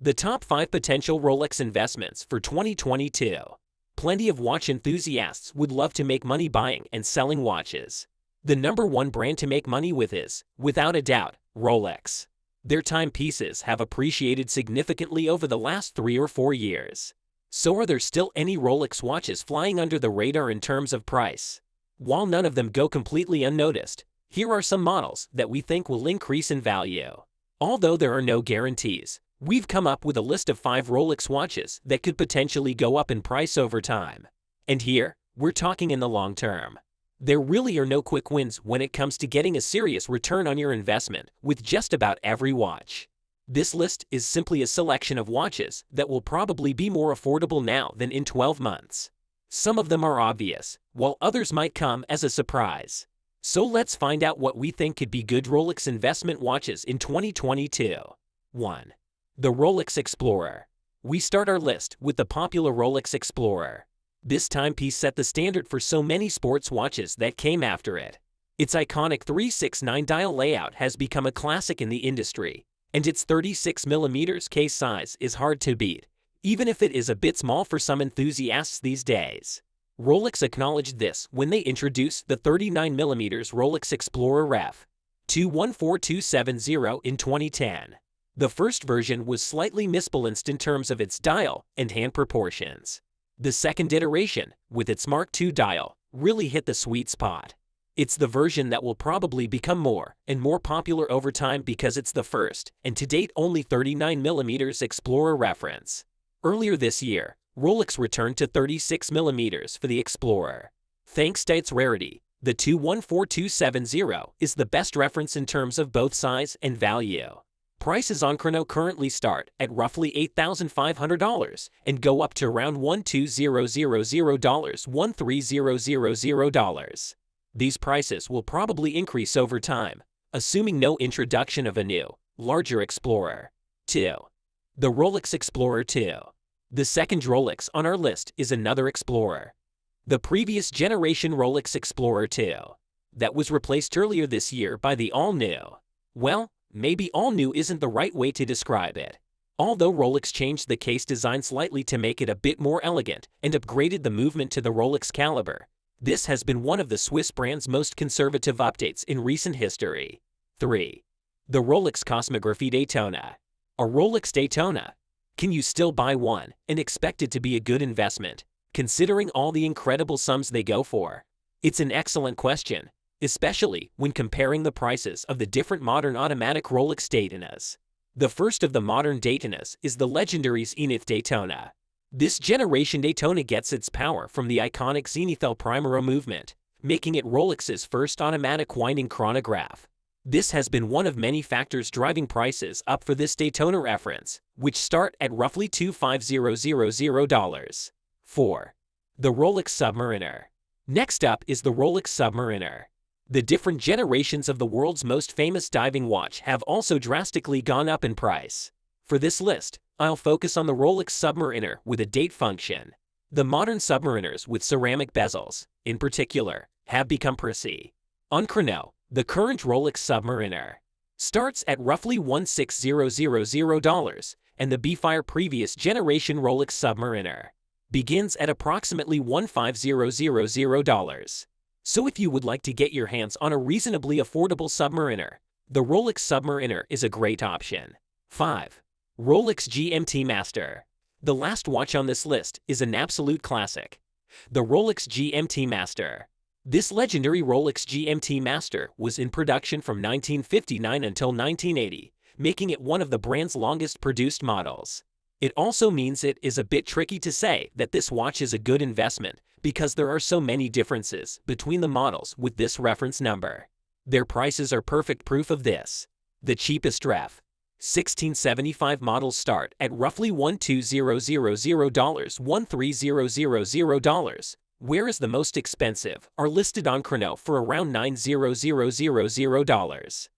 The top 5 potential Rolex investments for 2022. Plenty of watch enthusiasts would love to make money buying and selling watches. The number one brand to make money with is, without a doubt, Rolex. Their timepieces have appreciated significantly over the last 3 or 4 years. So are there still any Rolex watches flying under the radar in terms of price? While none of them go completely unnoticed, here are some models that we think will increase in value. Although there are no guarantees, we've come up with a list of 5 Rolex watches that could potentially go up in price over time. And here, we're talking in the long term. There really are no quick wins when it comes to getting a serious return on your investment with just about every watch. This list is simply a selection of watches that will probably be more affordable now than in 12 months. Some of them are obvious, while others might come as a surprise. So let's find out what we think could be good Rolex investment watches in 2022. 1. The Rolex Explorer. We start our list with the popular Rolex Explorer. This timepiece set the standard for so many sports watches that came after it. Its iconic 369 dial layout has become a classic in the industry, and its 36mm case size is hard to beat, even if it is a bit small for some enthusiasts these days. Rolex acknowledged this when they introduced the 39mm Rolex Explorer Ref. 214270 in 2010. The first version was slightly misbalanced in terms of its dial and hand proportions. The second iteration, with its Mark II dial, really hit the sweet spot. It's the version that will probably become more and more popular over time because it's the first, and to date only 39mm Explorer reference. Earlier this year, Rolex returned to 36mm for the Explorer. Thanks to its rarity, the 214270 is the best reference in terms of both size and value. Prices on Chrono currently start at roughly $8,500 and go up to around $1,200, $1,300. These prices will probably increase over time, assuming no introduction of a new, larger Explorer. 2. The Rolex Explorer 2. The second Rolex on our list is another Explorer. The previous generation Rolex Explorer 2. That was replaced earlier this year by the all-new. Well, maybe all-new isn't the right way to describe it. Although Rolex changed the case design slightly to make it a bit more elegant and upgraded the movement to the Rolex caliber, this has been one of the Swiss brand's most conservative updates in recent history. 3. The Rolex Cosmography Daytona. A Rolex Daytona. Can you still buy one and expect it to be a good investment, considering all the incredible sums they go for? It's an excellent question, especially when comparing the prices of the different modern automatic Rolex Daytonas. The first of the modern Daytonas is the legendary Zenith Daytona. This generation Daytona gets its power from the iconic Zenithal Primero movement, making it Rolex's first automatic winding chronograph. This has been one of many factors driving prices up for this Daytona reference, which start at roughly $25,000. 4. The Rolex Submariner. Next up is the Rolex Submariner. The different generations of the world's most famous diving watch have also drastically gone up in price. For this list, I'll focus on the Rolex Submariner with a date function. The modern Submariners with ceramic bezels, in particular, have become pricey. On Chrono, the current Rolex Submariner starts at roughly $16,000, and the Bfire previous generation Rolex Submariner begins at approximately $15,000. So if you would like to get your hands on a reasonably affordable Submariner, the Rolex Submariner is a great option. 5. Rolex GMT Master. The last watch on this list is an absolute classic. The Rolex GMT Master. This legendary Rolex GMT Master was in production from 1959 until 1980, making it one of the brand's longest produced models. It also means it is a bit tricky to say that this watch is a good investment because there are so many differences between the models with this reference number. Their prices are perfect proof of this. The cheapest Ref. 1675 models start at roughly $1,200, $1,300, whereas the most expensive are listed on Chrono for around $9,000.